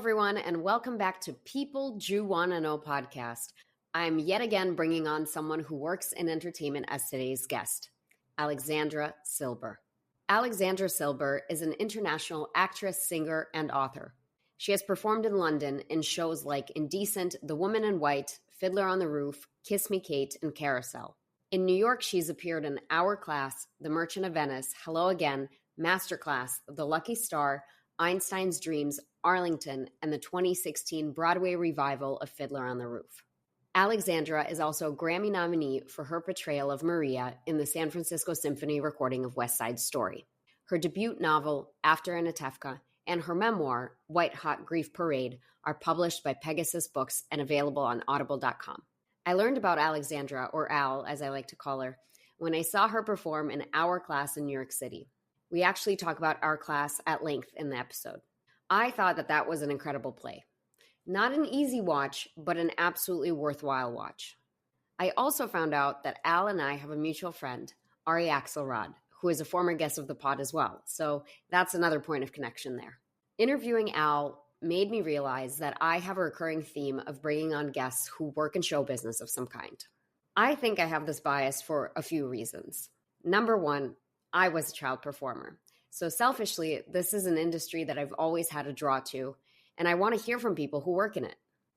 everyone, and welcome back to People Jew Wanna Know podcast. I'm yet again bringing on someone who works in entertainment as today's guest, Alexandra Silber. Alexandra Silber is an international actress, singer, and author. She has performed in London in shows like Indecent, The Woman in White, Fiddler on the Roof, Kiss Me Kate, and Carousel. In New York, she's appeared in Our Class, The Merchant of Venice, Hello Again, Masterclass, The Lucky Star, Einstein's Dreams, Arlington, and the 2016 Broadway revival of Fiddler on the Roof. Alexandra is also a Grammy nominee for her portrayal of Maria in the San Francisco Symphony recording of West Side Story. Her debut novel, After Anatevka, and her memoir, White Hot Grief Parade, are published by Pegasus Books and available on audible.com. I learned about Alexandra, or Al, as I like to call her, when I saw her perform in Our Class in New York City. We actually talk about Our Class at length in the episode. I thought that was an incredible play. Not an easy watch, but an absolutely worthwhile watch. I also found out that Al and I have a mutual friend, Ari Axelrod, who is a former guest of the pod as well, so that's another point of connection there. Interviewing Al made me realize that I have a recurring theme of bringing on guests who work in show business of some kind. I think I have this bias for a few reasons. Number one, I was a child performer. So selfishly, this is an industry that I've always had a draw to, and I want to hear from people who work in it.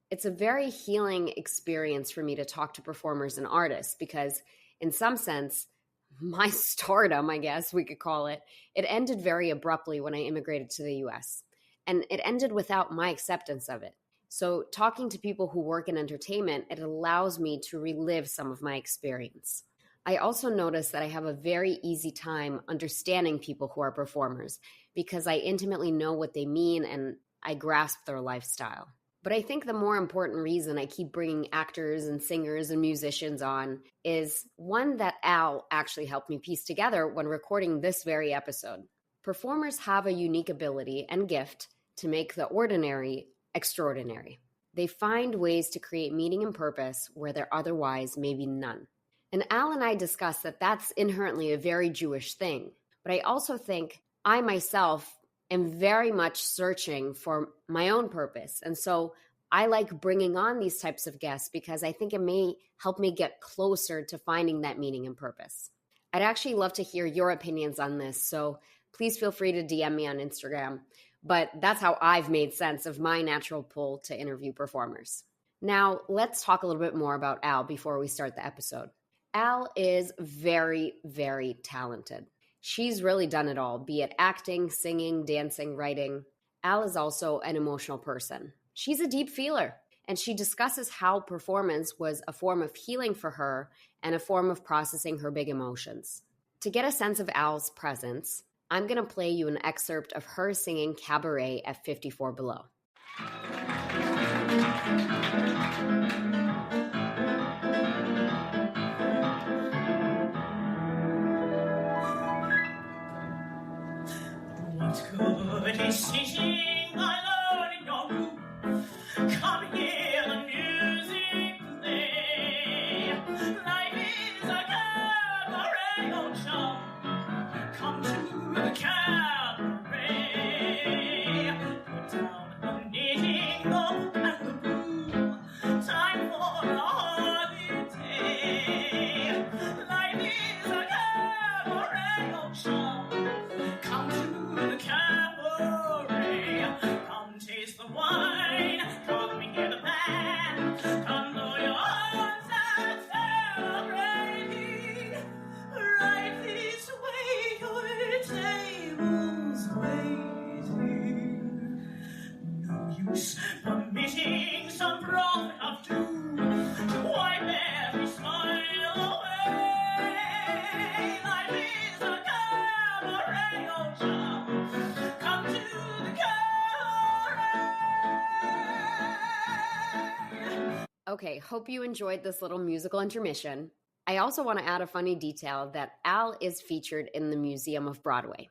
It's a very healing experience for me to talk to performers and artists because, in some sense, my stardom, I guess we could call it, it ended very abruptly when I immigrated to the US. And it ended without my acceptance of it. So talking to people who work in entertainment, it allows me to relive some of my experience. I also noticed that I have a very easy time understanding people who are performers because I intimately know what they mean and I grasp their lifestyle. But I think the more important reason I keep bringing actors and singers and musicians on is one that Al actually helped me piece together when recording this very episode. Performers have a unique ability and gift to make the ordinary extraordinary. They find ways to create meaning and purpose where there otherwise may be none. And Al and I discussed that that's inherently a very Jewish thing. But I also think I myself am very much searching for my own purpose. And so I like bringing on these types of guests because I think it may help me get closer to finding that meaning and purpose. I'd actually love to hear your opinions on this. So please feel free to DM me on Instagram. But that's how I've made sense of my natural pull to interview performers. Now, let's talk a little bit more about Al before we start the episode. Al is very, very talented. She's really done it all, be it acting, singing, dancing, writing. Al is also an emotional person. She's a deep feeler, and she discusses how performance was a form of healing for her and a form of processing her big emotions. To get a sense of Al's presence, I'm going to play you an excerpt of her singing Cabaret at 54 Below. What good is sitting alone in your room? Come hear the music play. Life is a cabaret, oh chum. Come to the cabaret. Put down the knitting, the and the broom. Time for a holiday. Life is a cabaret, oh chum. Come to the cabaret. Come taste the wine. Come hear the band. Come blow your horns and celebrate. Right this way, your table's waiting. No use permitting some prophet of doom to wipe every smile away. Life is a cabaret, oh chum. Come to the cabaret. Okay, hope you enjoyed this little musical intermission. I also want to add a funny detail that Al is featured in the Museum of Broadway.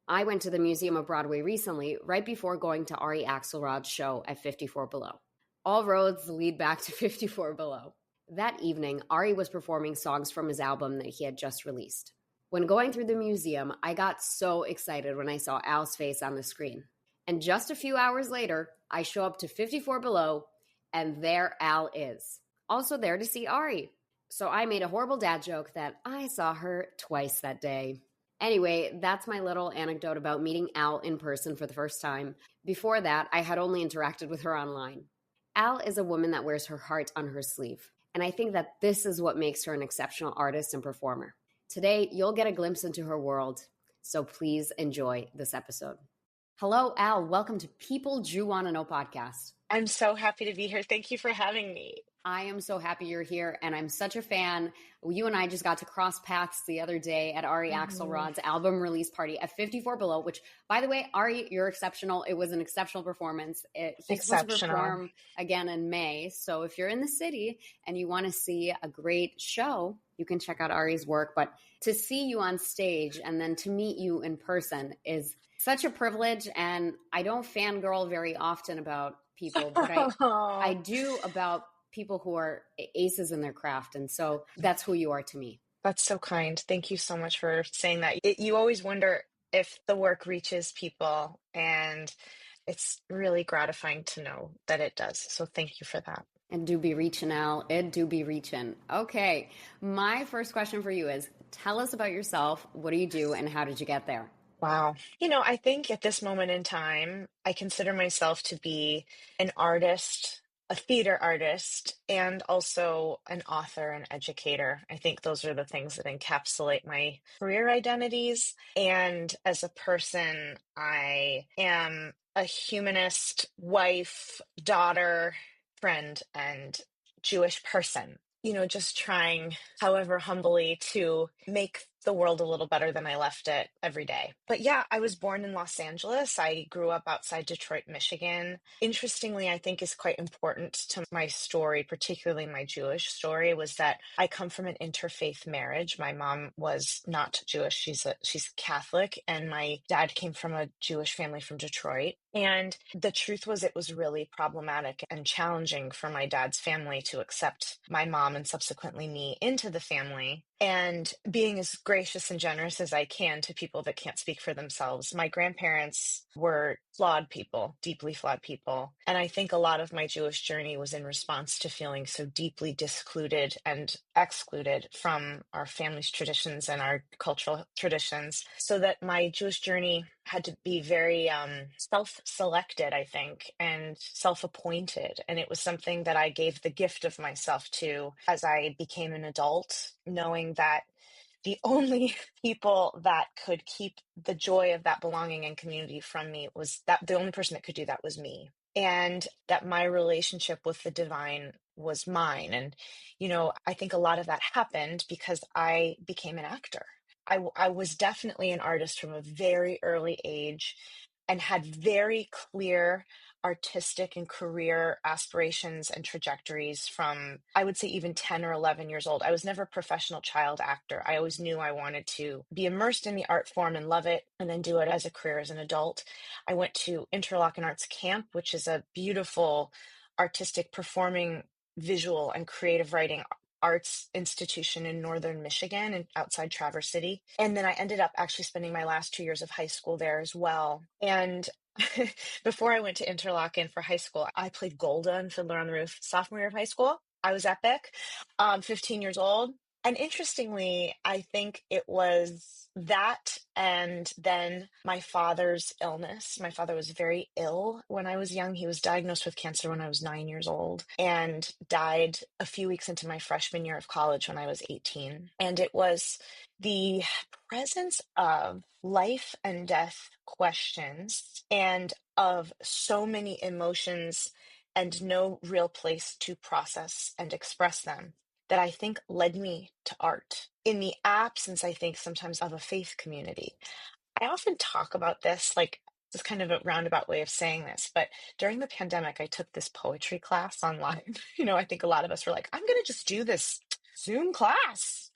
I went to the Museum of Broadway recently, right before going to Ari Axelrod's show at 54 Below. All roads lead back to 54 Below. That evening, Ari was performing songs from his album that he had just released. When going through the museum, I got so excited when I saw Al's face on the screen. And just a few hours later, I show up to 54 Below, and there Al is. Also there to see Ari. So I made a horrible dad joke that I saw her twice that day. Anyway, that's my little anecdote about meeting Al in person for the first time. Before that, I had only interacted with her online. Al is a woman that wears her heart on her sleeve. And I think that this is what makes her an exceptional artist and performer. Today, you'll get a glimpse into her world. So please enjoy this episode. Hello, Al. Welcome to People Drew Want to Know podcast. I'm so happy to be here. Thank you for having me. I am so happy you're here, and I'm such a fan. You and I just got to cross paths the other day at Ari Axelrod's album release party at 54 Below, which, by the way, Ari, you're exceptional. It was an exceptional performance. He's supposed to perform again in May, so if you're in the city and you want to see a great show, you can check out Ari's work. But to see you on stage and then to meet you in person is such a privilege, and I don't fangirl very often about people, but I do about people who are aces in their craft. And so that's who you are to me. That's so kind. Thank you so much for saying that. You always wonder if the work reaches people, and it's really gratifying to know that it does. So thank you for that. And do be reaching, Al. It do be reaching. Okay. My first question for you is, tell us about yourself. What do you do and how did you get there? Wow. I think at this moment in time, I consider myself to be an artist, a theater artist, and also an author and educator. I think those are the things that encapsulate my career identities. And as a person, I am a humanist, wife, daughter, friend, and Jewish person. Just trying, however humbly, to make the world a little better than I left it every day. But yeah, I was born in Los Angeles. I grew up outside Detroit, Michigan. Interestingly, I think is quite important to my story, particularly my Jewish story, was that I come from an interfaith marriage. My mom was not Jewish. She's Catholic, and my dad came from a Jewish family from Detroit. And the truth was, it was really problematic and challenging for my dad's family to accept my mom and subsequently me into the family. And being as gracious and generous as I can to people that can't speak for themselves. My grandparents were flawed people, deeply flawed people. And I think a lot of my Jewish journey was in response to feeling so deeply discluded and excluded from our family's traditions and our cultural traditions, so that my Jewish journey had to be very self-selected, I think, and self-appointed. And it was something that I gave the gift of myself to as I became an adult, knowing that the only people that could keep the joy of that belonging and community from me was that the only person that could do that was me. And that my relationship with the divine was mine. And, I think a lot of that happened because I became an actor. I was definitely an artist from a very early age and had very clear artistic and career aspirations and trajectories from, I would say, even 10 or 11 years old. I was never a professional child actor. I always knew I wanted to be immersed in the art form and love it, and then do it as a career as an adult. I went to Interlochen Arts Camp, which is a beautiful artistic performing, visual, and creative writing arts institution in northern Michigan and outside Traverse City. And then I ended up actually spending my last 2 years of high school there as well. And before I went to Interlochen for high school, I played Golda in Fiddler on the Roof sophomore year of high school. I was epic, 15 years old. And interestingly, I think it was that and then my father's illness. My father was very ill when I was young. He was diagnosed with cancer when I was 9 years old and died a few weeks into my freshman year of college when I was 18. And it was the presence of life and death questions and of so many emotions and no real place to process and express them that I think led me to art in the absence, I think, sometimes of a faith community. I often talk about this, like, it's kind of a roundabout way of saying this, but during the pandemic, I took this poetry class online. I think a lot of us were like, I'm going to just do this Zoom class,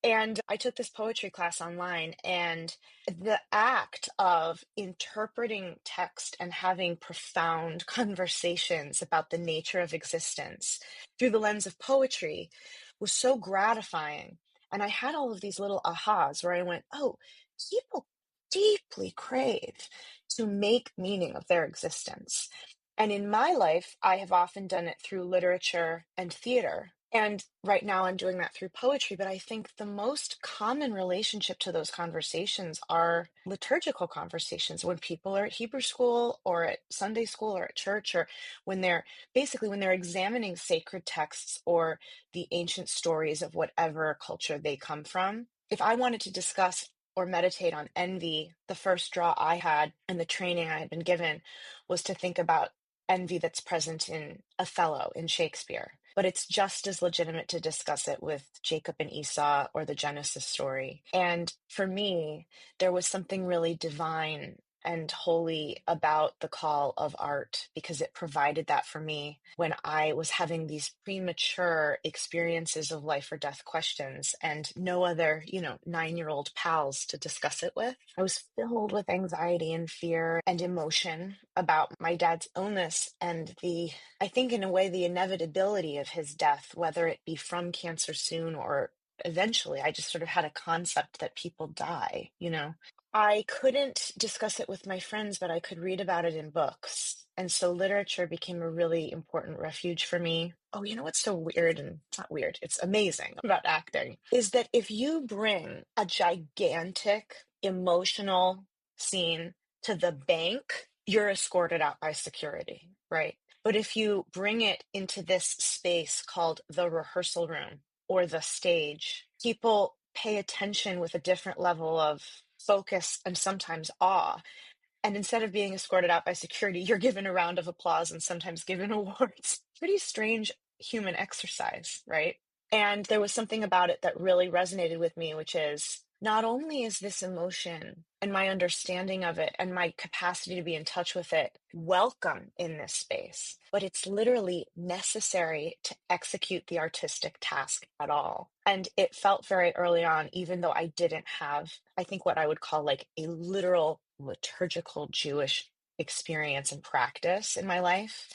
and I took this poetry class online, and the act of interpreting text and having profound conversations about the nature of existence through the lens of poetry was so gratifying. And I had all of these little ahas where I went, oh, people deeply crave to make meaning of their existence. And in my life, I have often done it through literature and theater. And right now I'm doing that through poetry, but I think the most common relationship to those conversations are liturgical conversations when people are at Hebrew school or at Sunday school or at church, or when they're examining sacred texts or the ancient stories of whatever culture they come from. If I wanted to discuss or meditate on envy, the first draw I had and the training I had been given was to think about envy that's present in Othello in Shakespeare. But it's just as legitimate to discuss it with Jacob and Esau or the Genesis story. And for me, there was something really divine and holy about the call of art, because it provided that for me when I was having these premature experiences of life or death questions and no other, 9-year-old pals to discuss it with. I was filled with anxiety and fear and emotion about my dad's illness and I think in a way, the inevitability of his death, whether it be from cancer soon or eventually. I just sort of had a concept that people die, I couldn't discuss it with my friends, but I could read about it in books. And so literature became a really important refuge for me. Oh, you know what's so weird, and it's not weird, it's amazing about acting, is that if you bring a gigantic emotional scene to the bank, you're escorted out by security, right? But if you bring it into this space called the rehearsal room or the stage, people pay attention with a different level of focus and sometimes awe. And instead of being escorted out by security, you're given a round of applause and sometimes given awards. Pretty strange human exercise, right? And there was something about it that really resonated with me, which is not only is this emotion and my understanding of it and my capacity to be in touch with it welcome in this space, but it's literally necessary to execute the artistic task at all. And it felt very early on, even though I didn't have, I think, what I would call like a literal liturgical Jewish experience and practice in my life,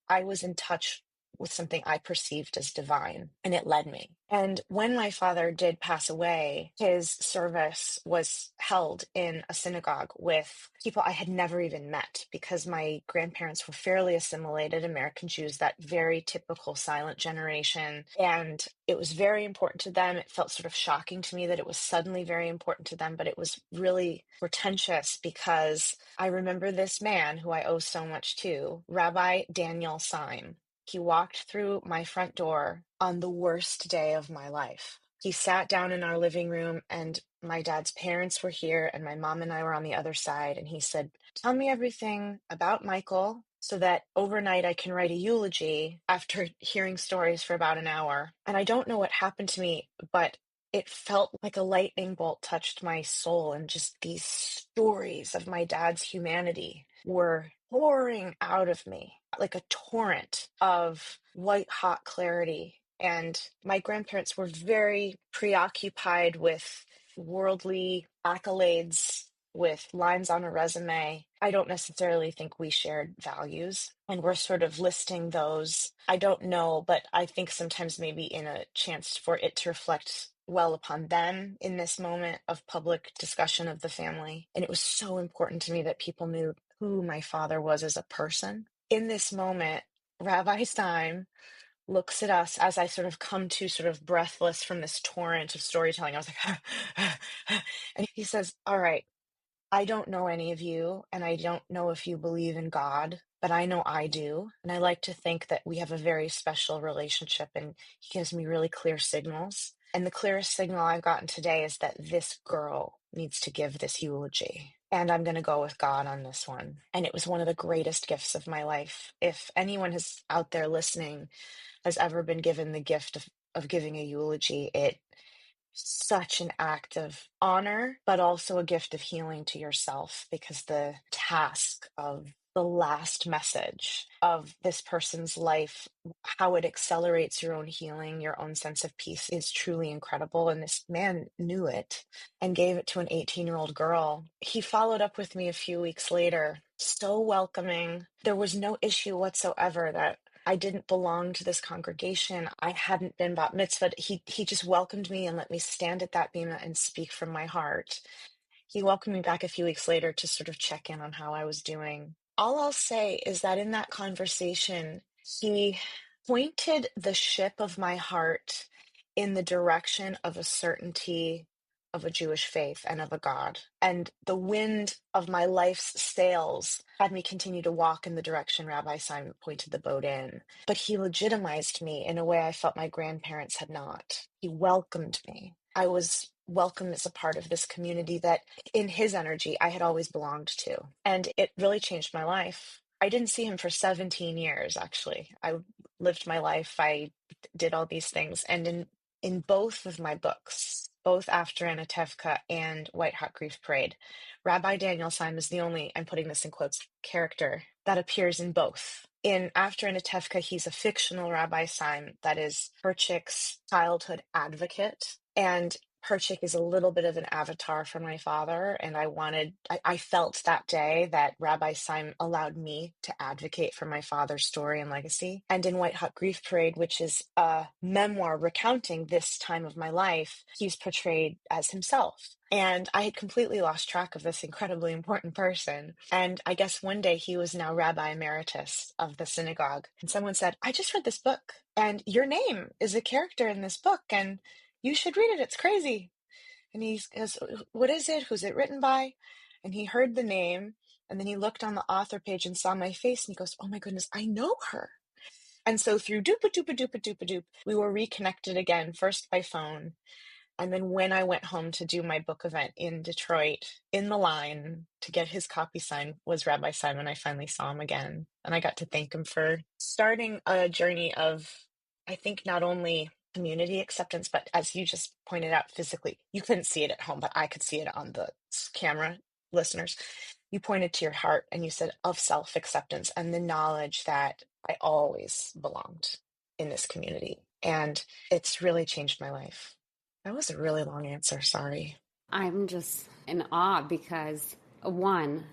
I was in touch with something I perceived as divine, and it led me. And when my father did pass away, his service was held in a synagogue with people I had never even met, because my grandparents were fairly assimilated American Jews, that very typical silent generation. And it was very important to them. It felt sort of shocking to me that it was suddenly very important to them, but it was really portentous, because I remember this man who I owe so much to, Rabbi Daniel Syme. He walked through my front door on the worst day of my life. He sat down in our living room, and my dad's parents were here, and my mom and I were on the other side. And he said, "Tell me everything about Michael so that overnight I can write a eulogy," after hearing stories for about an hour. And I don't know what happened to me, but it felt like a lightning bolt touched my soul, and just these stories of my dad's humanity were pouring out of me like a torrent of white hot clarity. And my grandparents were very preoccupied with worldly accolades, with lines on a resume. I don't necessarily think we shared values, and we're sort of listing those. I don't know, but I think sometimes maybe in a chance for it to reflect well upon them in this moment of public discussion of the family. And it was so important to me that people knew who my father was as a person. In this moment, Rabbi Stein looks at us as I sort of come to sort of breathless from this torrent of storytelling. I was like, and he says, "All right, I don't know any of you, and I don't know if you believe in God, but I know I do. And I like to think that we have a very special relationship." And he gives me really clear signals. And the clearest signal I've gotten today is that this girl needs to give this eulogy. And I'm going to go with God on this one. And it was one of the greatest gifts of my life. If anyone has out there listening has ever been given the gift of giving a eulogy, it's such an act of honor, but also a gift of healing to yourself, because the task of the last message of this person's life, how it accelerates your own healing, your own sense of peace, is truly incredible. And this man knew it and gave it to an 18-year-old girl. He followed up with me a few weeks later, so welcoming. There was no issue whatsoever that I didn't belong to this congregation. I hadn't been bat mitzvahed. He just welcomed me and let me stand at that bima and speak from my heart. He welcomed me back a few weeks later to sort of check in on how I was doing. All I'll say is that in that conversation, he pointed the ship of my heart in the direction of a certainty of a Jewish faith and of a God. And the wind of my life's sails had me continue to walk in the direction Rabbi Simon pointed the boat in. But he legitimized me in a way I felt my grandparents had not. He welcomed me. I was welcome as a part of this community that in his energy I had always belonged to. And it really changed my life. I didn't see him for 17 years, actually. I lived my life. I did all these things. And in both of my books, both After Anatevka and White Hot Grief Parade, Rabbi Daniel Syme is the only, I'm putting this in quotes, character that appears in both. In After Anatevka, he's a fictional Rabbi Syme that is Perchik's childhood advocate. And Perchik is a little bit of an avatar for my father, and I felt that day that Rabbi Syme allowed me to advocate for my father's story and legacy. And in White Hot Grief Parade, which is a memoir recounting this time of my life, he's portrayed as himself. And I had completely lost track of this incredibly important person. And I guess one day he was now Rabbi Emeritus of the synagogue. And someone said, I just read this book, and your name is a character in this book, and you should read it. It's crazy. And he goes, what is it? Who's it written by? And he heard the name, and then he looked on the author page and saw my face, and he goes, oh my goodness, I know her. And so through doop, we were reconnected again, first by phone. And then when I went home to do my book event in Detroit, in the line to get his copy signed was Rabbi Simon. I finally saw him again, and I got to thank him for starting a journey of, I think, not only community acceptance, but as you just pointed out, physically, you couldn't see it at home, but I could see it on the camera, listeners. You pointed to your heart and you said of self-acceptance and the knowledge that I always belonged in this community. And it's really changed my life. That was a really long answer. Sorry. I'm just in awe because, one,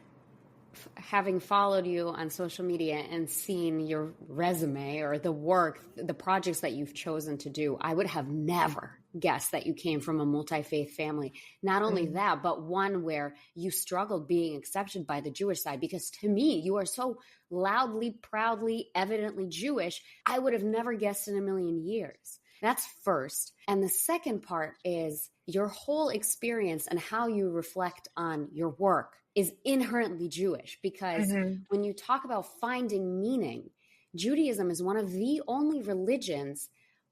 having followed you on social media and seen your resume or the work, the projects that you've chosen to do, I would have never guessed that you came from a multi-faith family. Not only that, but one where you struggled being accepted by the Jewish side, because to me, you are so loudly, proudly, evidently Jewish. I would have never guessed in a million years. That's first. And the second part is your whole experience and how you reflect on your work is inherently Jewish, because when you talk about finding meaning, Judaism is one of the only religions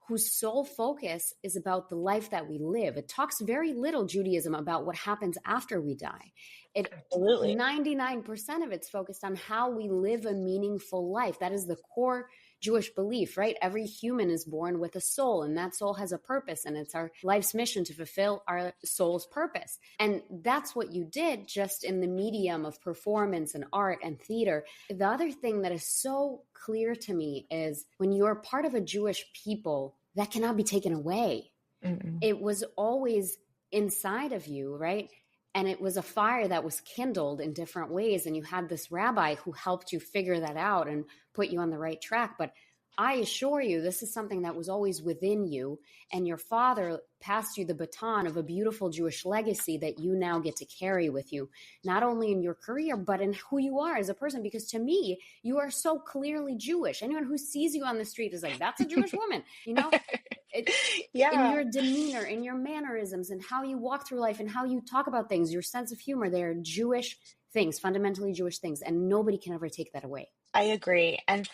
whose sole focus is about the life that we live. It talks very little, Judaism, about what happens after we die. Absolutely. 99% of it's focused on how we live a meaningful life. That is the core Jewish belief, right? Every human is born with a soul, and that soul has a purpose, and it's our life's mission to fulfill our soul's purpose. And that's what you did, just in the medium of performance and art and theater. The other thing that is so clear to me is when you're part of a Jewish people, that cannot be taken away. It was always inside of you, right? And it was a fire that was kindled in different ways. And you had this rabbi who helped you figure that out and put you on the right track. But I assure you, this is something that was always within you. And your father passed you the baton of a beautiful Jewish legacy that you now get to carry with you, not only in your career, but in who you are as a person. Because to me, you are so clearly Jewish. Anyone who sees you on the street is like, that's a Jewish woman, you know? In your demeanor, in your mannerisms, and how you walk through life and how you talk about things, your sense of humor, they're Jewish things, fundamentally Jewish things, and nobody can ever take that away. I agree. And,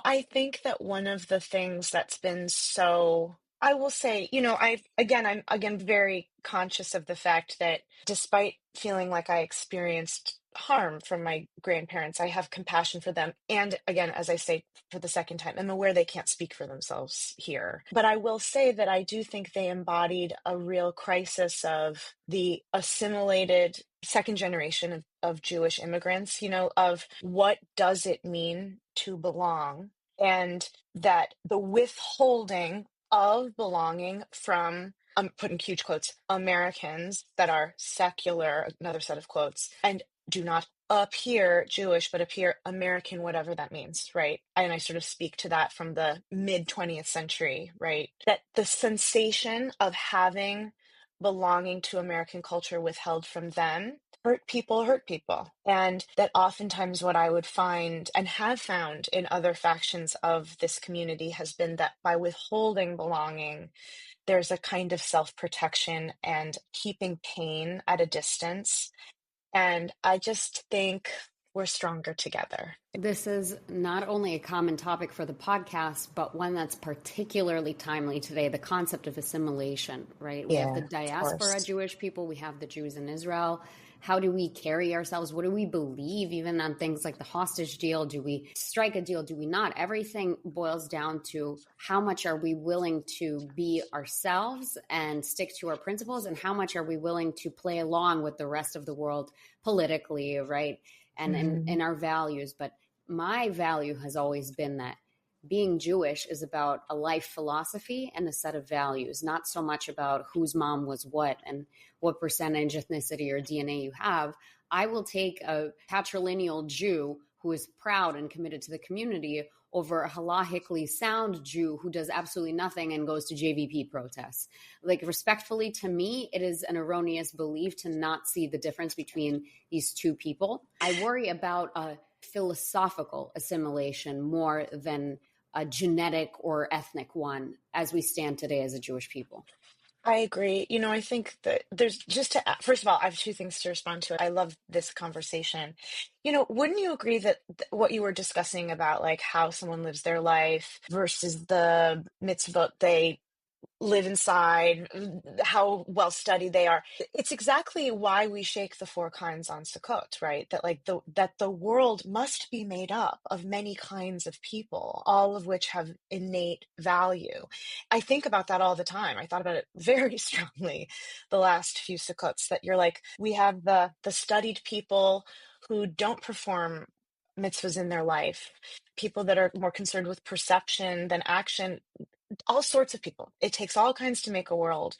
I think that one of the things that's been so, I will say, I'm again very conscious of the fact that despite feeling like I experienced harm from my grandparents, I have compassion for them. And again, as I say for the second time, I'm aware they can't speak for themselves here. But I will say that I do think they embodied a real crisis of the assimilated second generation of Jewish immigrants, of what does it mean to belong, and that the withholding of belonging from, I'm putting huge quotes, Americans that are secular, another set of quotes, and do not appear Jewish, but appear American, whatever that means, right? And I sort of speak to that from the mid 20th century, right? That the sensation of having belonging to American culture withheld from them. Hurt people hurt people. And that oftentimes what I would find and have found in other factions of this community has been that by withholding belonging, there's a kind of self-protection and keeping pain at a distance. And I just think we're stronger together. This is not only a common topic for the podcast, but one that's particularly timely today, the concept of assimilation, right? We have the diaspora Jewish people, we have the Jews in Israel. How do we carry ourselves? What do we believe, even on things like the hostage deal? Do we strike a deal? Do we not? Everything boils down to how much are we willing to be ourselves and stick to our principles, and how much are we willing to play along with the rest of the world politically, right? And in our values. But my value has always been that being Jewish is about a life philosophy and a set of values, not so much about whose mom was what and what percentage ethnicity or DNA you have. I will take a patrilineal Jew who is proud and committed to the community over a halachically sound Jew who does absolutely nothing and goes to JVP protests. Like, respectfully, to me, it is an erroneous belief to not see the difference between these two people. I worry about a philosophical assimilation more than a genetic or ethnic one as we stand today as a Jewish people. I agree. I think that there's first of all, I have two things to respond to. I love this conversation. Wouldn't you agree that what you were discussing about like how someone lives their life versus the mitzvot they live inside, how well studied they are. It's exactly why we shake the four kinds on Sukkot, right? That the world must be made up of many kinds of people, all of which have innate value. I think about that all the time. I thought about it very strongly the last few Sukkots, that you're like, we have the studied people who don't perform mitzvahs in their life, people that are more concerned with perception than action, all sorts of people. It takes all kinds to make a world,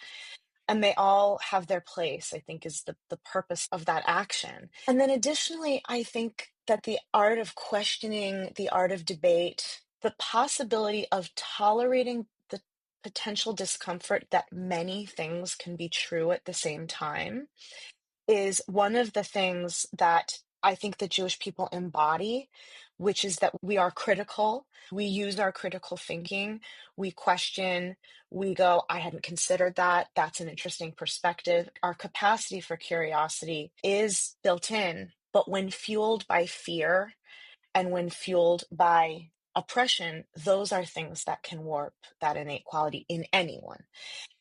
and they all have their place, I think, is the purpose of that action. And then additionally, I think that the art of questioning, the art of debate, the possibility of tolerating the potential discomfort that many things can be true at the same time is one of the things that I think the Jewish people embody, which is that we are critical. We use our critical thinking. We question. We go, I hadn't considered that. That's an interesting perspective. Our capacity for curiosity is built in, but when fueled by fear and when fueled by oppression, those are things that can warp that innate quality in anyone.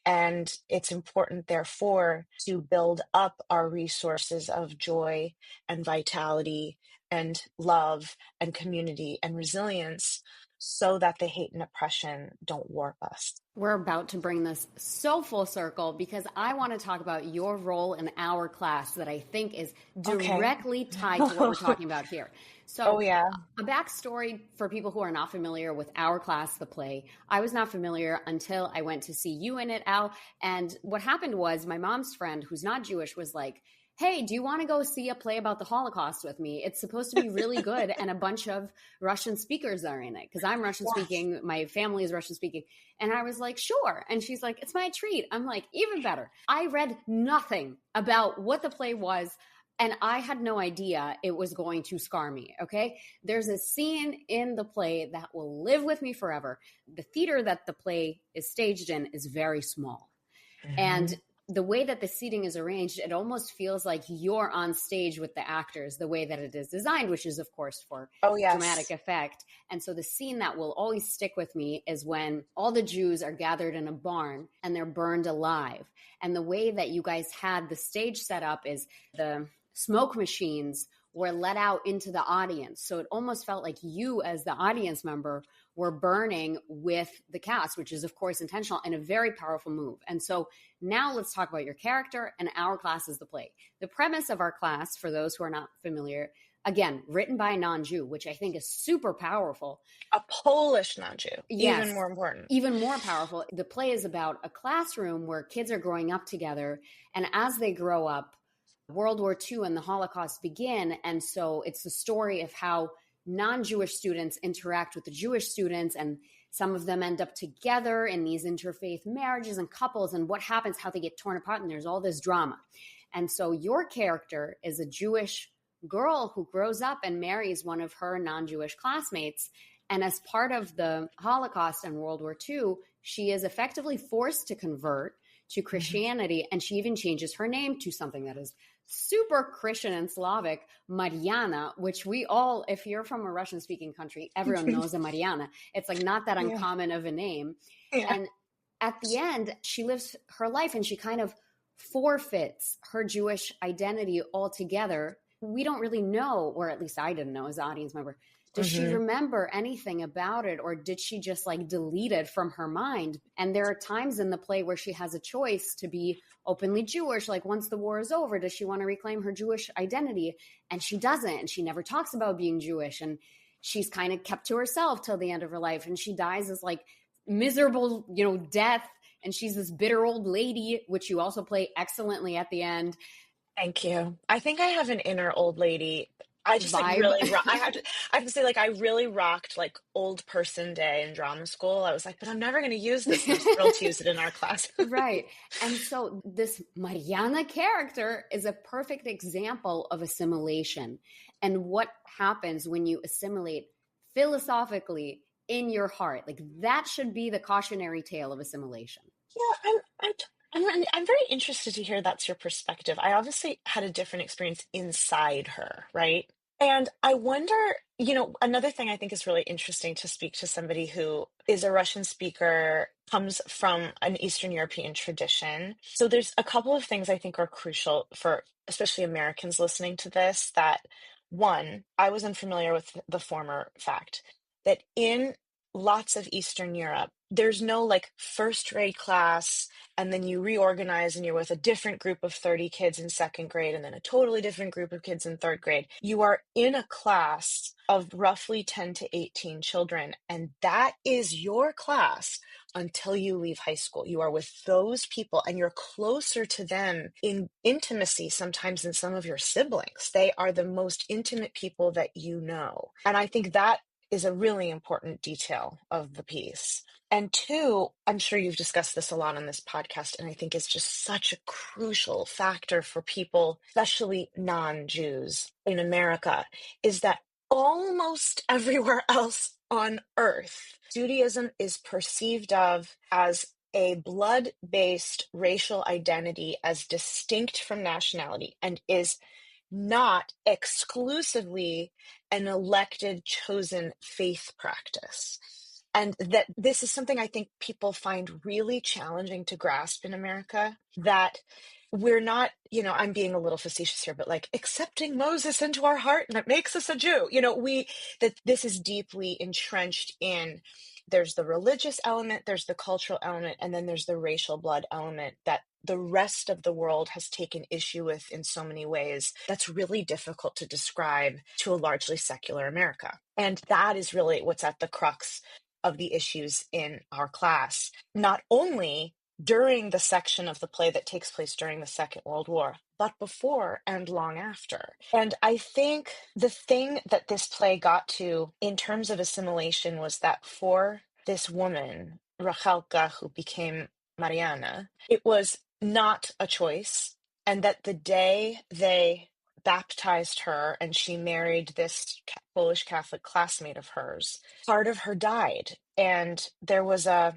And it's important, therefore, to build up our resources of joy and vitality and love and community and resilience so that the hate and oppression don't warp us. We're about to bring this so full circle because I want to talk about your role in our class that I think is directly tied to what we're talking about here. So a backstory for people who are not familiar with our class, the play. I was not familiar until I went to see you in it, Al. And what happened was my mom's friend, who's not Jewish, was like, hey, do you want to go see a play about the Holocaust with me? It's supposed to be really good. And a bunch of Russian speakers are in it because I'm Russian speaking. My family is Russian speaking. And I was like, sure. And she's like, it's my treat. I'm like, even better. I read nothing about what the play was. And I had no idea it was going to scar me, okay? There's a scene in the play that will live with me forever. The theater that the play is staged in is very small. Mm-hmm. And the way that the seating is arranged, it almost feels like you're on stage with the actors, the way that it is designed, which is, of course, for dramatic effect. And so the scene that will always stick with me is when all the Jews are gathered in a barn and they're burned alive. And the way that you guys had the stage set up is the smoke machines were let out into the audience. So it almost felt like you as the audience member were burning with the cast, which is of course intentional and a very powerful move. And so now let's talk about your character, and our class is the play. The premise of our class, for those who are not familiar, again, written by a non-Jew, which I think is super powerful. A Polish non-Jew, even more important. Even more powerful. The play is about a classroom where kids are growing up together, and as they grow up, World War II and the Holocaust begin. And so it's the story of how non-Jewish students interact with the Jewish students, and some of them end up together in these interfaith marriages and couples, and what happens, how they get torn apart, and there's all this drama. And so your character is a Jewish girl who grows up and marries one of her non-Jewish classmates. And as part of the Holocaust and World War II, she is effectively forced to convert to Christianity. And she even changes her name to something that is super Christian and Slavic, Mariana, which we all, if you're from a Russian speaking country, everyone knows a Mariana. It's like not that uncommon of a name. Yeah. And at the end, she lives her life and she kind of forfeits her Jewish identity altogether. We don't really know, or at least I didn't know as an audience member, does she remember anything about it, or did she just like delete it from her mind? And there are times in the play where she has a choice to be openly Jewish. Like once the war is over, does she want to reclaim her Jewish identity? And she doesn't. And she never talks about being Jewish. And she's kind of kept to herself till the end of her life. And she dies as like miserable, death. And she's this bitter old lady, which you also play excellently at the end. Thank you. I think I have an inner old lady. I just like really, I have to say, like, I really rocked like old person day in drama school. I was like, but I'm never going to use this. And I'm thrilled to use it in our class. Right. And so this Mariana character is a perfect example of assimilation and what happens when you assimilate philosophically in your heart. Like that should be the cautionary tale of assimilation. Yeah, I'm very interested to hear that's your perspective. I obviously had a different experience inside her, right? And I wonder, another thing I think is really interesting to speak to somebody who is a Russian speaker, comes from an Eastern European tradition. So there's a couple of things I think are crucial for especially Americans listening to this, that one, I was unfamiliar with the former fact that in lots of Eastern Europe, there's no like first grade class and then you reorganize and you're with a different group of 30 kids in second grade and then a totally different group of kids in third grade. You are in a class of roughly 10 to 18 children, and that is your class until you leave high school. You are with those people and you're closer to them in intimacy sometimes than some of your siblings. They are the most intimate people that you know. And I think that is a really important detail of the piece. And two, I'm sure you've discussed this a lot on this podcast, and I think it's just such a crucial factor for people, especially non-Jews in America, is that almost everywhere else on earth, Judaism is perceived of as a blood-based racial identity as distinct from nationality and is not exclusively an elected, chosen faith practice. And that this is something I think people find really challenging to grasp in America, that we're not, I'm being a little facetious here, but like accepting Moses into our heart and it makes us a Jew. That this is deeply entrenched in, there's the religious element, there's the cultural element, and then there's the racial blood element that the rest of the world has taken issue with in so many ways. That's really difficult to describe to a largely secular America. And that is really what's at the crux of the issues in our class, not only during the section of the play that takes place during the Second World War, but before and long after. And I think the thing that this play got to in terms of assimilation was that for this woman, Rachelka, who became Mariana, it was not a choice, and that the day they baptized her and she married this Polish Catholic classmate of hers, part of her died. And there was a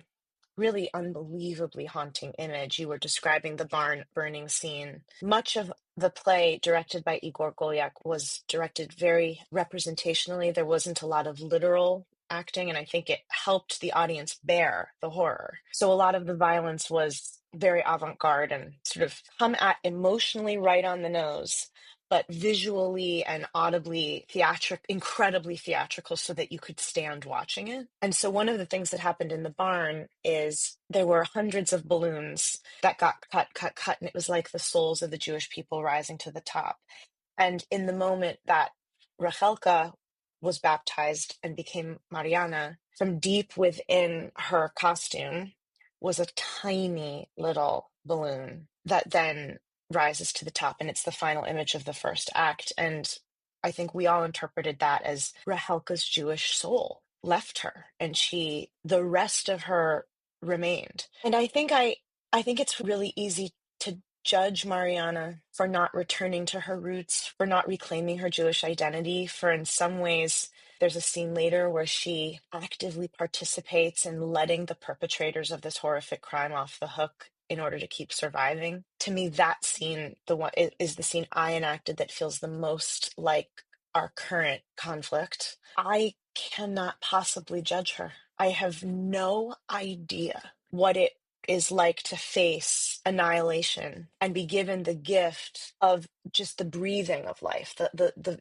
really unbelievably haunting image. You were describing the barn burning scene. Much of the play, directed by Igor Golyak, was directed very representationally. There wasn't a lot of literal acting, and I think it helped the audience bear the horror. So a lot of the violence was very avant-garde and sort of come at emotionally right on the nose, but visually and audibly incredibly theatrical, so that you could stand watching it. And so one of the things that happened in the barn is there were hundreds of balloons that got cut, and it was like the souls of the Jewish people rising to the top. And in the moment that Rachelka was baptized and became Mariana, from deep within her costume was a tiny little balloon that then rises to the top, and it's the final image of the first act. And I think we all interpreted that as Rahelka's Jewish soul left her, and the rest of her remained. And I think it's really easy to judge Mariana for not returning to her roots, for not reclaiming her Jewish identity, for in some ways, there's a scene later where she actively participates in letting the perpetrators of this horrific crime off the hook in order to keep surviving. To me, that scene, is the scene I enacted that feels the most like our current conflict. I cannot possibly judge her. I have no idea what it is like to face annihilation and be given the gift of just the breathing of life, the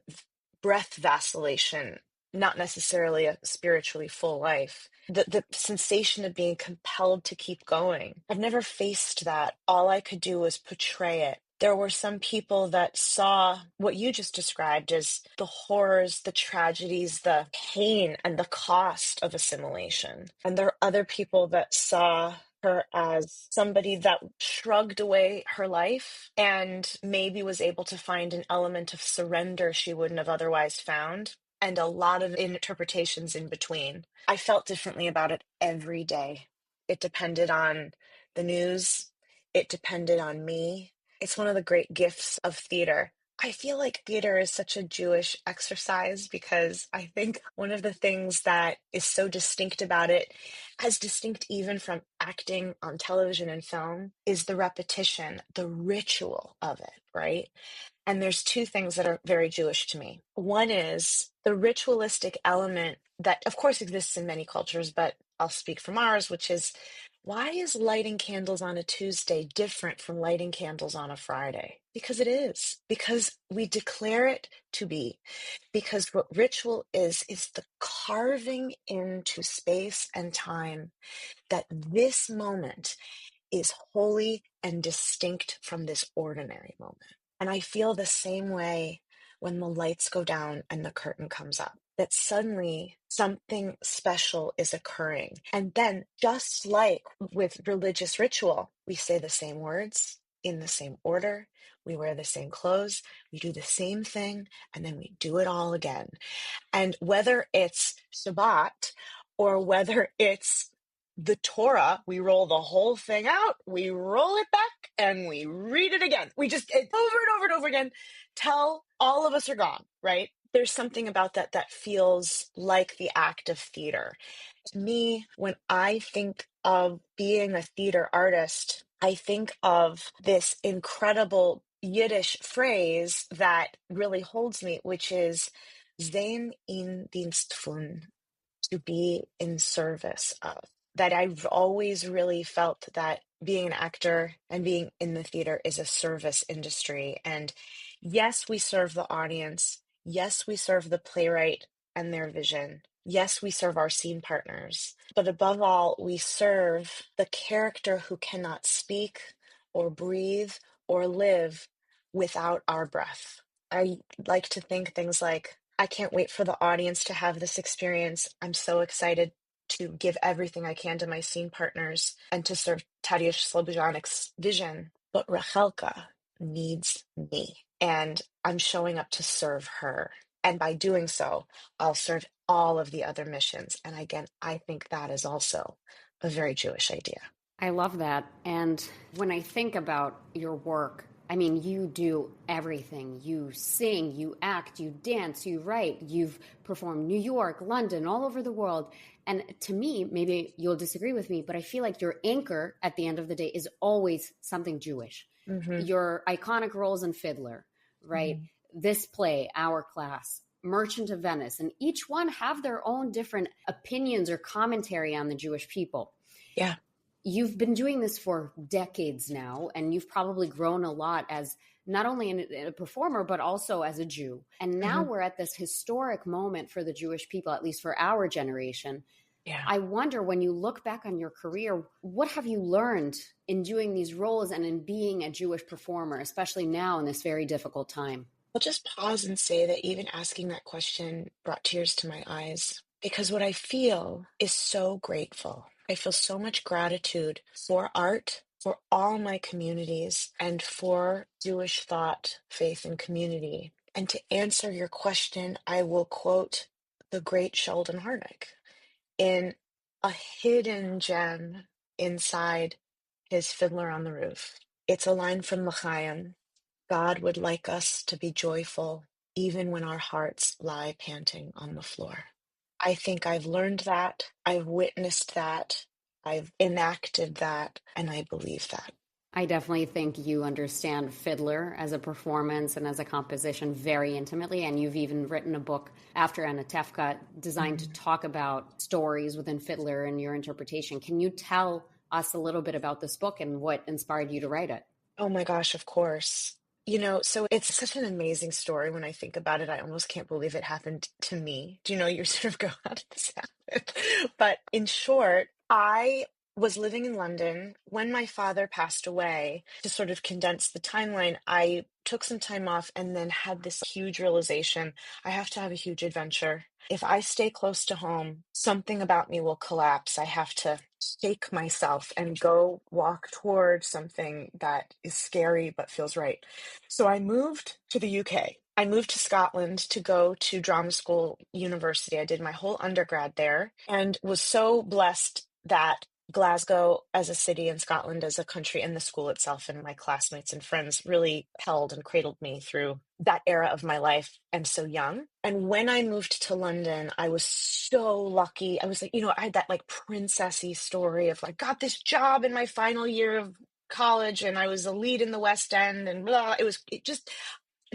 breath vacillation, not necessarily a spiritually full life. The sensation of being compelled to keep going. I've never faced that. All I could do was portray it. There were some people that saw what you just described as the horrors, the tragedies, the pain, and the cost of assimilation. And there are other people that saw her as somebody that shrugged away her life and maybe was able to find an element of surrender she wouldn't have otherwise found, and a lot of interpretations in between. I felt differently about it every day. It depended on the news. It depended on me. It's one of the great gifts of theater. I feel like theater is such a Jewish exercise because I think one of the things that is so distinct about it, as distinct even from acting on television and film, is the repetition, the ritual of it, right? And there's two things that are very Jewish to me. One is the ritualistic element that, of course, exists in many cultures, but I'll speak from ours, which is, why is lighting candles on a Tuesday different from lighting candles on a Friday? Because it is. Because we declare it to be. Because what ritual is the carving into space and time that this moment is holy and distinct from this ordinary moment. And I feel the same way when the lights go down and the curtain comes up, that suddenly something special is occurring. And then, just like with religious ritual, we say the same words in the same order, we wear the same clothes, we do the same thing, and then we do it all again. And whether it's Shabbat or whether it's the Torah, we roll the whole thing out, we roll it back, and we read it again. We just over and over and over again till all of us are gone, right? There's something about that that feels like the act of theater. To me, when I think of being a theater artist, I think of this incredible Yiddish phrase that really holds me, which is Sein in Dienst von, to be in service of. That I've always really felt that being an actor and being in the theater is a service industry. And yes, we serve the audience. Yes, we serve the playwright and their vision. Yes, we serve our scene partners. But above all, we serve the character who cannot speak or breathe or live without our breath. I like to think things like, I can't wait for the audience to have this experience. I'm so excited to give everything I can to my scene partners and to serve Tadeusz Slobodanek's vision. But Rachelka needs me, and I'm showing up to serve her. And by doing so, I'll serve all of the other missions. And again, I think that is also a very Jewish idea. I love that. And when I think about your work, I mean, you do everything. You sing, you act, you dance, you write, you've performed New York, London, all over the world. And to me, maybe you'll disagree with me, but I feel like your anchor at the end of the day is always something Jewish. Mm-hmm. Your iconic roles in Fiddler, right? Mm-hmm. This play, Our Class, Merchant of Venice, and each one have their own different opinions or commentary on the Jewish people. Yeah. You've been doing this for decades now, and you've probably grown a lot as not only a performer, but also as a Jew. And now we're at this historic moment for the Jewish people, at least for our generation. Yeah. I wonder, when you look back on your career, what have you learned in doing these roles and in being a Jewish performer, especially now in this very difficult time? I'll just pause and say that even asking that question brought tears to my eyes, because what I feel is so grateful. I feel so much gratitude for art, for all my communities, and for Jewish thought, faith, and community. And to answer your question, I will quote the great Sheldon Harnick in a hidden gem inside his Fiddler on the Roof. It's a line from L'chaim. God would like us to be joyful even when our hearts lie panting on the floor. I think I've learned that, I've witnessed that, I've enacted that, and I believe that. I definitely think you understand Fiddler as a performance and as a composition very intimately. And you've even written a book, After Anatevka, designed to talk about stories within Fiddler and your interpretation. Can you tell us a little bit about this book and what inspired you to write it? Oh my gosh, of course. So it's such an amazing story when I think about it. I almost can't believe it happened to me. Do you know, you sort of go, how did this happen? But in short, I was living in London when my father passed away. To sort of condense the timeline, I took some time off and then had this huge realization. I have to have a huge adventure. If I stay close to home, something about me will collapse. I have to shake myself and go walk toward something that is scary but feels right. So I moved to the UK. I moved to Scotland to go to drama school university. I did my whole undergrad there and was so blessed that Glasgow as a city and Scotland as a country and the school itself and my classmates and friends really held and cradled me through that era of my life and so young. And when I moved to London, I was so lucky. I was like, I had that like princessy story of like, got this job in my final year of college and I was a lead in the West End and blah. It just,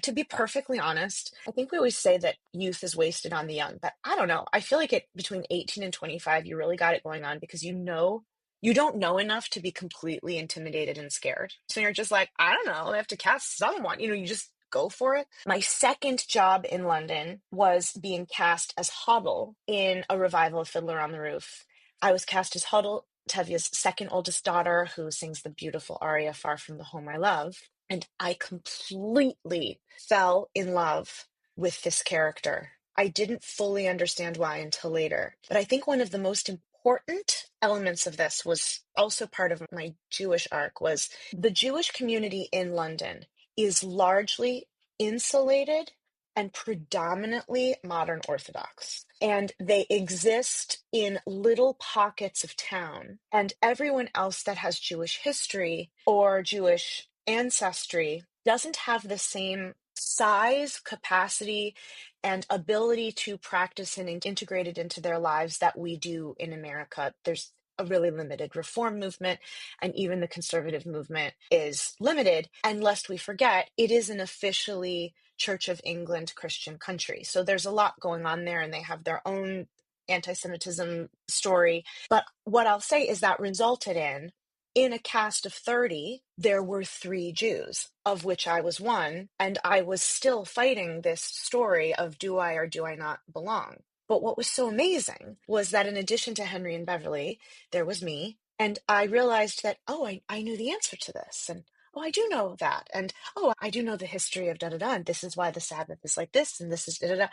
to be perfectly honest, I think we always say that youth is wasted on the young, but I don't know. I feel like between 18 and 25, you really got it going on because you don't know enough to be completely intimidated and scared. So you're just like, I don't know, I have to cast someone. You just go for it. My second job in London was being cast as Hoddle in a revival of Fiddler on the Roof. I was cast as Hoddle, Tevye's second oldest daughter, who sings the beautiful aria Far From the Home I Love. And I completely fell in love with this character. I didn't fully understand why until later. But I think one of the most important elements of this was also part of my Jewish arc was the Jewish community in London is largely insulated and predominantly modern Orthodox. And they exist in little pockets of town. And everyone else that has Jewish history or Jewish ancestry doesn't have the same size, capacity, and ability to practice and integrate it into their lives that we do in America. There's a really limited reform movement, and even the conservative movement is limited. And lest we forget, it is an officially Church of England Christian country. So there's a lot going on there, and they have their own anti-Semitism story. But what I'll say is that resulted in a cast of 30, there were 3 Jews, of which I was one, and I was still fighting this story of do I or do I not belong? But what was so amazing was that in addition to Henry and Beverly, there was me, and I realized that, I knew the answer to this, and I do know that, and I do know the history of da-da-da, and this is why the Sabbath is like this, and this is da-da-da,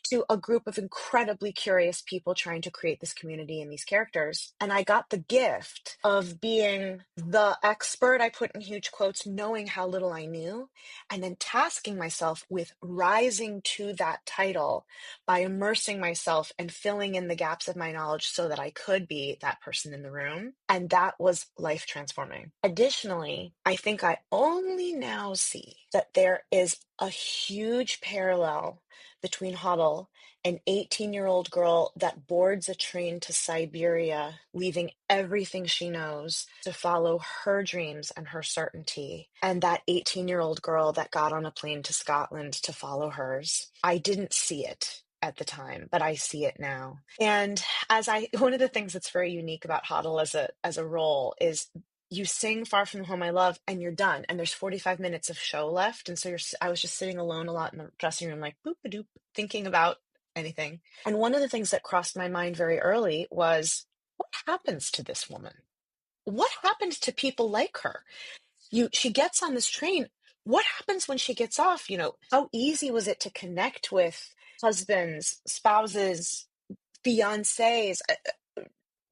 to a group of incredibly curious people trying to create this community and these characters. And I got the gift of being the expert, I put in huge quotes, knowing how little I knew, and then tasking myself with rising to that title by immersing myself and filling in the gaps of my knowledge so that I could be that person in the room. And that was life transforming. Additionally, I think I only now see that there is a huge parallel between Hoddle, an 18-year-old girl that boards a train to Siberia, leaving everything she knows to follow her dreams and her certainty, and that 18-year-old girl that got on a plane to Scotland to follow hers. I didn't see it at the time, but I see it now. And one of the things that's very unique about Hoddle as a role is you sing Far From the Home I Love and you're done. And there's 45 minutes of show left. And so I was just sitting alone a lot in the dressing room, like boop-a-doop, thinking about anything. And one of the things that crossed my mind very early was, what happens to this woman? What happened to people like her? She gets on this train. What happens when she gets off? How easy was it to connect with husbands, spouses, fiancés?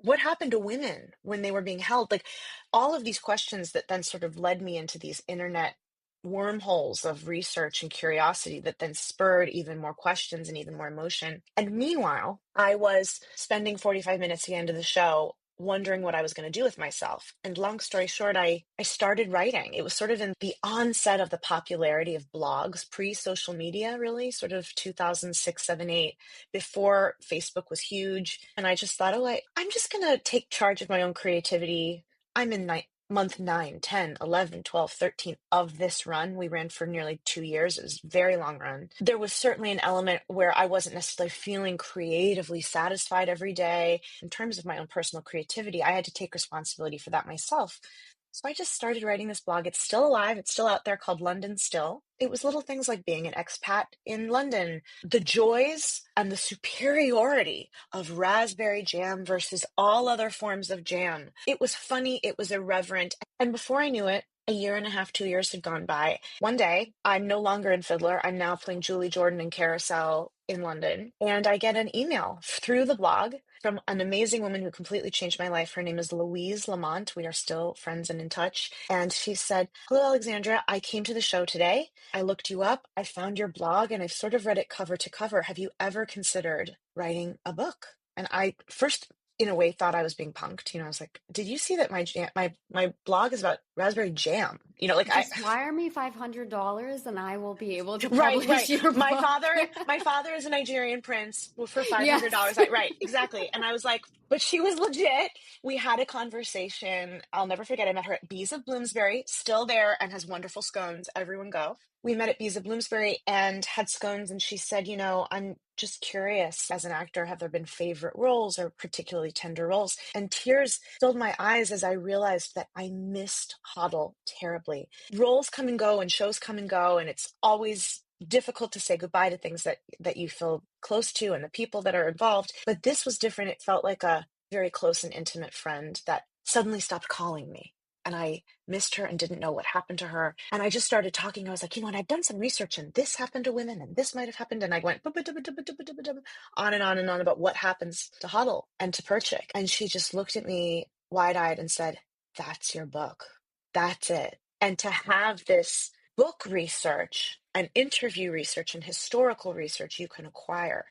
What happened to women when they were being held? Like all of these questions that then sort of led me into these internet wormholes of research and curiosity that then spurred even more questions and even more emotion. And meanwhile, I was spending 45 minutes at the end of the show wondering what I was going to do with myself. And long story short, I started writing. It was sort of in the onset of the popularity of blogs, pre-social media, really, sort of 2006, 7, 8, before Facebook was huge. And I just thought, I'm just going to take charge of my own creativity. I'm in month 9, 10, 11, 12, 13 of this run. We ran for nearly 2 years. It was a very long run. There was certainly an element where I wasn't necessarily feeling creatively satisfied every day. In terms of my own personal creativity, I had to take responsibility for that myself. So I just started writing this blog. It's still alive. It's still out there, called London Still. It was little things like being an expat in London, the joys and the superiority of raspberry jam versus all other forms of jam. It was funny. It was irreverent. And before I knew it, a year and a half, 2 years had gone by. One day, I'm no longer in Fiddler. I'm now playing Julie Jordan in Carousel in London. And I get an email through the blog from an amazing woman who completely changed my life. Her name is Louise Lamont. We are still friends and in touch. And she said, "Hello, Alexandra. I came to the show today. I looked you up. I found your blog and I've sort of read it cover to cover. Have you ever considered writing a book?" And I first, in a way, thought I was being punked. I was like, "Did you see that my blog is about raspberry jam?" Just wire me $500 and I will be able to Right, publish right. your My book. father is a Nigerian prince for Yes. $500. Right, exactly. And I was like, but she was legit. We had a conversation. I'll never forget. I met her at Bees of Bloomsbury, still there and has wonderful scones. Everyone go. We met at Bees of Bloomsbury and had scones. And she said, "I'm just curious, as an actor, have there been favorite roles or particularly tender roles?" And tears filled my eyes as I realized that I missed Hoddle terribly. Roles come and go and shows come and go, and it's always difficult to say goodbye to things that you feel close to and the people that are involved. But this was different. It felt like a very close and intimate friend that suddenly stopped calling me. And I missed her and didn't know what happened to her. And I just started talking. I was like, and I've done some research and this happened to women and this might have happened. And I went on and on about what happens to Huddle and to Perchik. And she just looked at me wide-eyed and said, "That's your book. That's it." And to have this book research and interview research and historical research you can acquire,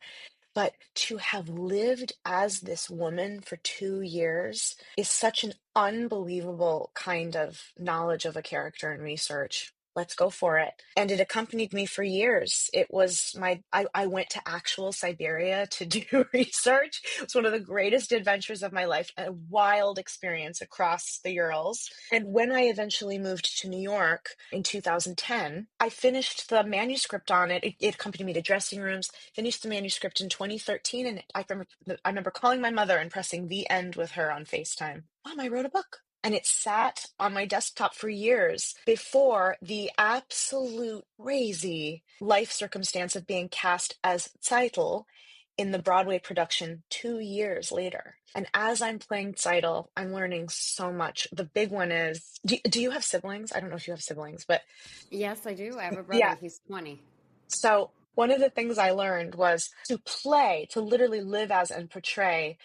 but to have lived as this woman for 2 years is such an unbelievable kind of knowledge of a character and research. Let's go for it. And it accompanied me for years. It was I went to actual Siberia to do research. It was one of the greatest adventures of my life, a wild experience across the Urals. And when I eventually moved to New York in 2010, I finished the manuscript on it. It accompanied me to dressing rooms, finished the manuscript in 2013. And I remember calling my mother and pressing the end with her on FaceTime. "Mom, I wrote a book." And it sat on my desktop for years before the absolute crazy life circumstance of being cast as Zeitel in the Broadway production 2 years later. And as I'm playing Zeitel, I'm learning so much. The big one is, do you have siblings? I don't know if you have siblings, but Yes, I do. I have a brother. yeah. He's 20. So one of the things I learned was to literally live as and portray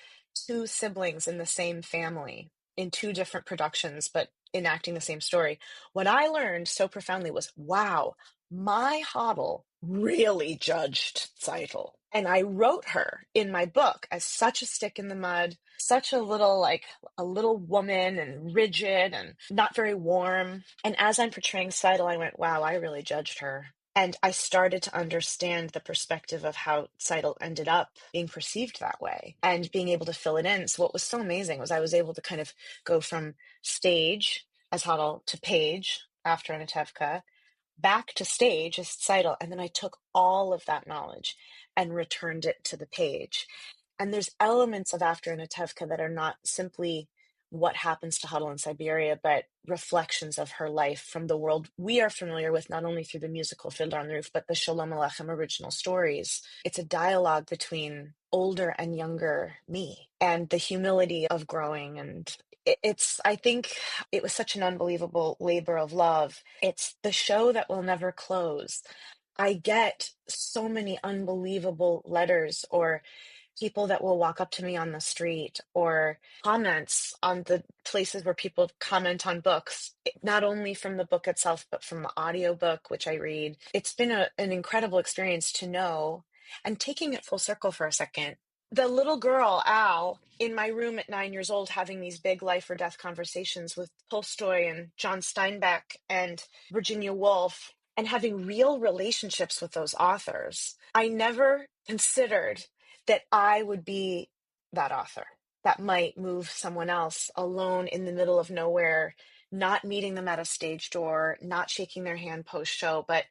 two siblings in the same family in two different productions, but enacting the same story. What I learned so profoundly was, wow, my Hoddle really judged Zeitel. And I wrote her in my book as such a stick in the mud, such a little woman and rigid and not very warm. And as I'm portraying Zeitel, I went, wow, I really judged her. And I started to understand the perspective of how Zeitel ended up being perceived that way and being able to fill it in. So what was so amazing was I was able to kind of go from stage as Hoddle to page after Anatevka, back to stage as Zeitel. And then I took all of that knowledge and returned it to the page. And there's elements of After Anatevka that are not simply what happens to Huddle in Siberia, but reflections of her life from the world we are familiar with, not only through the musical Fiddler on the Roof, but the Shalom Aleichem original stories. It's a dialogue between older and younger me and the humility of growing. And I think it was such an unbelievable labor of love. It's the show that will never close. I get so many unbelievable letters or people that will walk up to me on the street or comments on the places where people comment on books, not only from the book itself, but from the audiobook, which I read. It's been an incredible experience to know. And taking it full circle for a second, the little girl, Al, in my room at 9 years old, having these big life or death conversations with Tolstoy and John Steinbeck and Virginia Woolf, and having real relationships with those authors, I never considered that I would be that author that might move someone else alone in the middle of nowhere, not meeting them at a stage door, not shaking their hand post-show, but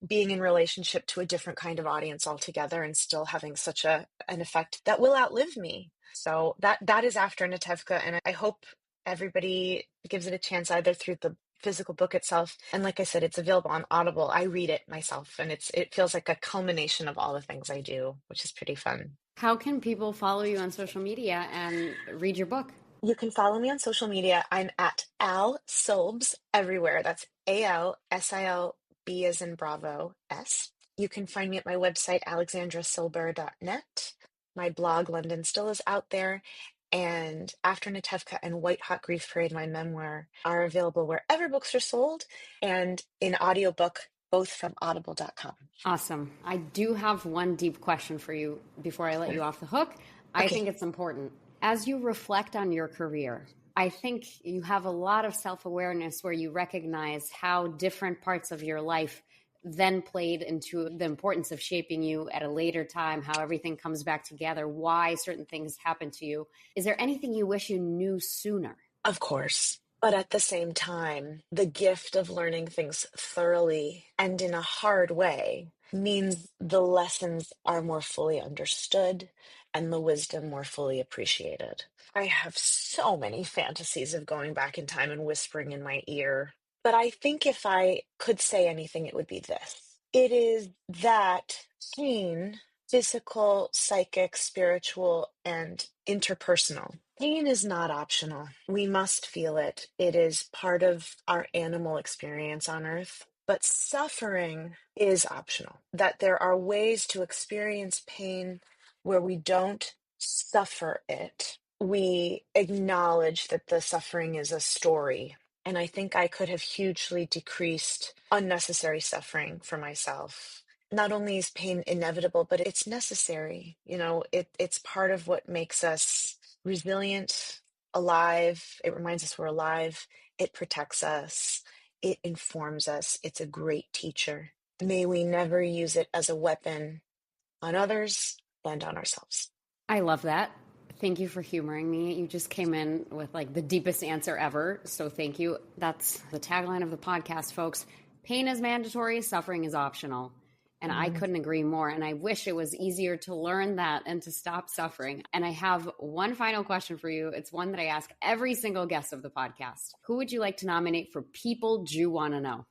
being in relationship to a different kind of audience altogether and still having such an effect that will outlive me. So that is After Anatevka, and I hope everybody gives it a chance either through the physical book itself, and like I said, it's available on Audible. I read it myself, and it feels like a culmination of all the things I do, which is pretty fun. How can people follow you on social media and read your book? You can follow me on social media. I'm at Al Silbs everywhere. That's ALSILB as in Bravo S. You can find me at my website, alexandrasilber.net. My blog, London Still, is out there. And After Anatevka and White Hot Grief Parade, my memoir, are available wherever books are sold and in audiobook, both from audible.com. Awesome. I do have one deep question for you before I let you off the hook. I think it's important. As you reflect on your career, I think you have a lot of self-awareness where you recognize how different parts of your life then played into the importance of shaping you at a later time, how everything comes back together, why certain things happen to you. Is there anything you wish you knew sooner? Of course. But at the same time, the gift of learning things thoroughly and in a hard way means the lessons are more fully understood and the wisdom more fully appreciated. I have so many fantasies of going back in time and whispering in my ear. But I think if I could say anything, it would be this. It is that pain, physical, psychic, spiritual, and interpersonal. Pain is not optional. We must feel it. It is part of our animal experience on Earth. But suffering is optional. That there are ways to experience pain where we don't suffer it. We acknowledge that the suffering is a story. And I think I could have hugely decreased unnecessary suffering for myself. Not only is pain inevitable, but it's necessary. You know, it's part of what makes us resilient, alive. It reminds us we're alive. It protects us. It informs us. It's a great teacher. May we never use it as a weapon on others and on ourselves. I love that. Thank you for humoring me. You just came in with like the deepest answer ever. So thank you. That's the tagline of the podcast, folks. Pain is mandatory, suffering is optional. And I couldn't agree more. And I wish it was easier to learn that and to stop suffering. And I have one final question for you. It's one that I ask every single guest of the podcast. Who would you like to nominate for People Jew Want to Know?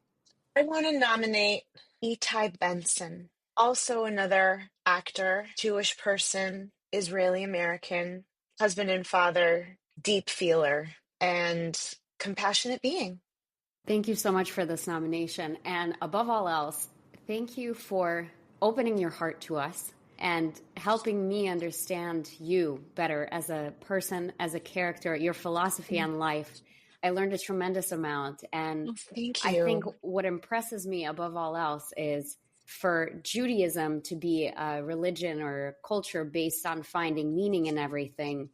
I want to nominate Itai Benson, also another actor, Jewish person, Israeli American, husband and father, deep feeler, and compassionate being. Thank you so much for this nomination. And above all else, thank you for opening your heart to us and helping me understand you better as a person, as a character, your philosophy on life. I learned a tremendous amount. And thank you. I think what impresses me above all else is for Judaism to be a religion or a culture based on finding meaning in everything.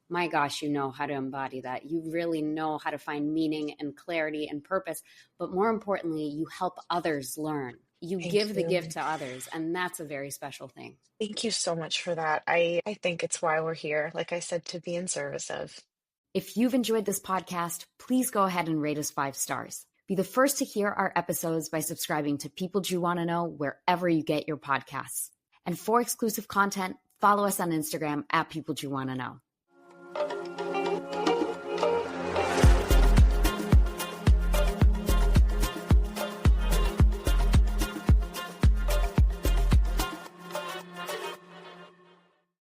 My gosh, you know how to embody that. You really know how to find meaning and clarity and purpose. But more importantly, you help others learn. You give the gift to others, and that's a very special thing. Thank you so much for that. I think it's why we're here, like I said, to be in service of. If you've enjoyed this podcast, please go ahead and rate us 5 stars. Be the first to hear our episodes by subscribing to People Jew Want to Know wherever you get your podcasts. And for exclusive content, follow us on Instagram at People Jew Want to Know.